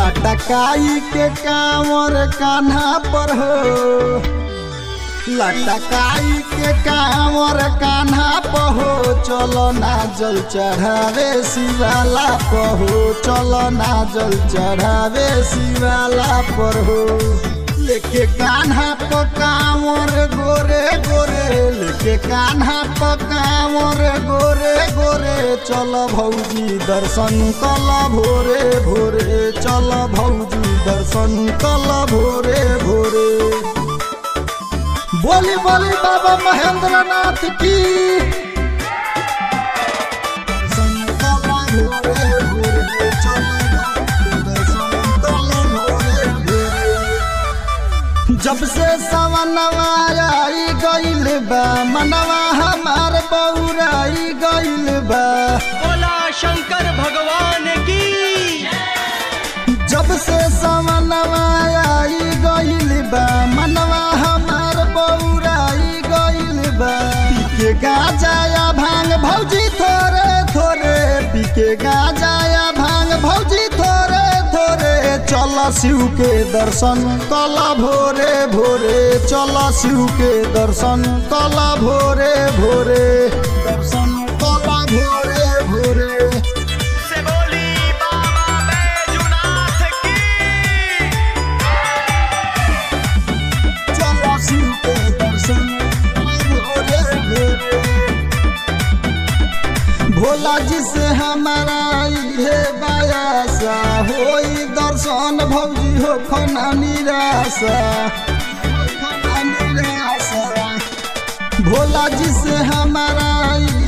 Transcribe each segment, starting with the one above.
लटकाई के कांवर कान्हा पर हो, लटकाई के कांवर कान्हा पर हो, चलो ना जल चढ़ावे शिवाला पर हो, चलो ना जल चढ़ावे शिवाला पर हो। लेके कान्हा पर कांवर गोरे गोरे, लेके कान्हा पर कांवर गोरे गोरे, चल भौजी दर्शन कल भोरे भोरे, चल भौजी दर्शन कल भोरे भोरे। बोली बोली बाबा महेंद्र नाथ की। जब से सवनवा आई गइल बा, मनवा हमार बौराई गइल बा। बोला शंकर भगवान की। जब से सवनवा आई गइल बा, मनवा हमार बौराई गइल बा। पीके गाजाया भांग भौजी थोरे थोरे, पीके गाजाया भांग भौजी थोरे थोरे, चल शिव के दर्शन कल भोरे भोरे, चल शिव के दर्शन कल भोरे भोरे, दर्शन कल भोरे भोरे। से बोली बाबा बैजूनाथ की। चल शिव के दर्शन भोरे भोरे। भोला जी से हमारा ये बायासा होई दर्शन भौजी हो खना निराशा, खना निराशा। भोला जी से हमारा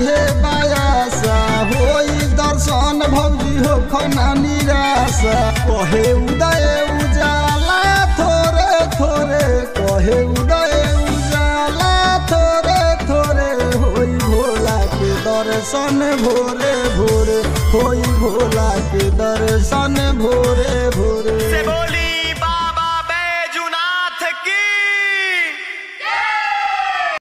ये बायासा होई दर्शन भौजी हो खना निराशा। कहे उदय उजाला थोरे थोरे, कहे उदय उजाला थोरे थोरे, होई भोला के दर्शन भोरे भोरे, होई भोला के दर्शन भोरे भोरे। से बोली